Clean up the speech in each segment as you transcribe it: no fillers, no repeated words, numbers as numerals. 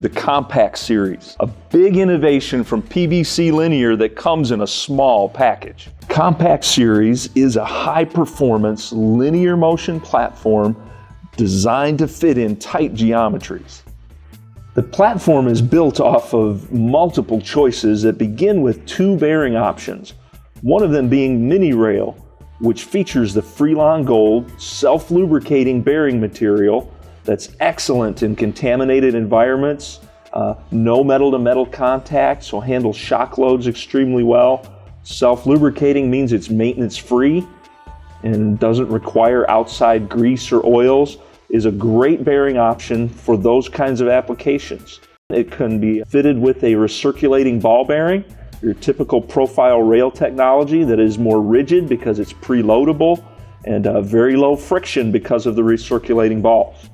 The Compact Series, a big innovation from PBC Linear that comes in a small package. Compact Series is a high-performance linear motion platform designed to fit in tight geometries. The platform is built off of multiple choices that begin with two bearing options, one of them being Mini Rail, which features the Freelon Gold self-lubricating bearing material that's excellent in contaminated environments, no metal-to-metal contact, so handles shock loads extremely well. Self-lubricating means it's maintenance-free and doesn't require outside grease or oils, is a great bearing option for those kinds of applications. It can be fitted with a recirculating ball bearing, your typical profile rail technology that is more rigid because it's preloadable and very low friction because of the recirculating balls.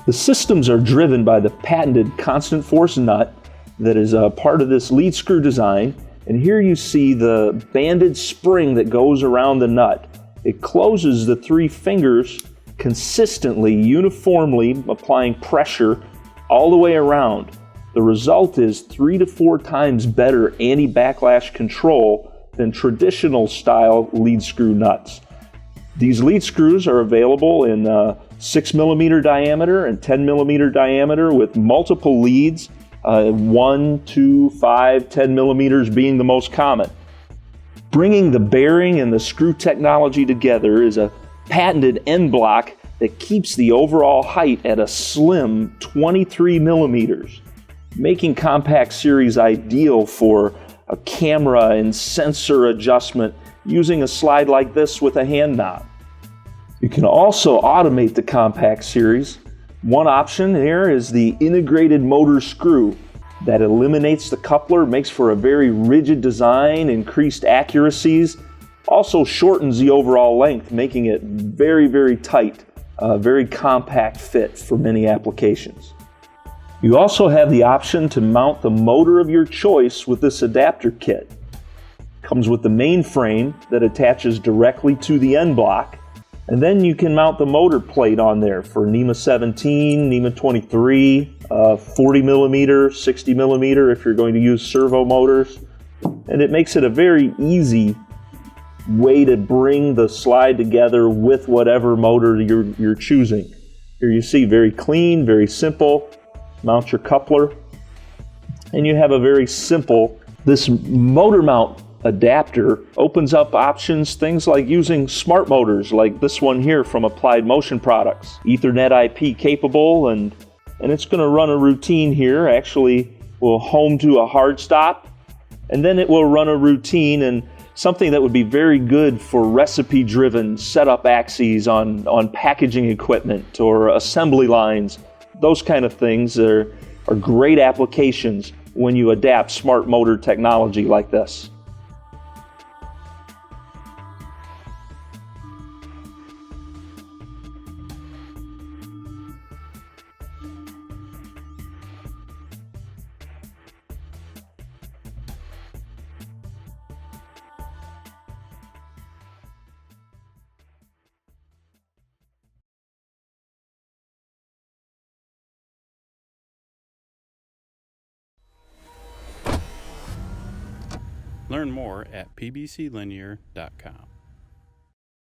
The systems are driven by the patented constant force nut that is a part of this lead screw design, and here you see the banded spring that goes around the nut. It closes the three fingers consistently, uniformly, applying pressure all the way around. The result is 3 to 4 times better anti-backlash control than traditional style lead screw nuts. These lead screws are available in 6mm diameter and 10mm diameter with multiple leads, 1, 2, 5, 10mm being the most common. Bringing the bearing and the screw technology together is a patented end block that keeps the overall height at a slim 23mm, making Compact Series ideal for a camera and sensor adjustment using a slide like this with a hand knob. You can also automate the Compact Series. One option here is the integrated motor screw that eliminates the coupler, makes for a very rigid design, increased accuracies, also shortens the overall length, making it very, very tight, very compact fit for many applications. You also have the option to mount the motor of your choice with this adapter kit. Comes with the main frame that attaches directly to the end block, and then you can mount the motor plate on there for NEMA 17, NEMA 23, 40mm, 60mm if you're going to use servo motors. And it makes it a very easy way to bring the slide together with whatever motor you're choosing. Here you see, very clean, very simple. Mount your coupler, and you have a very simple, this motor mount adapter opens up options, things like using smart motors like this one here from Applied Motion Products. Ethernet IP capable, and it's going to run a routine here. Actually will home to a hard stop, and then it will run a routine, and something that would be very good for recipe driven setup axes on packaging equipment or assembly lines. Those kind of things are great applications when you adapt smart motor technology like this. Learn more at pbclinear.com.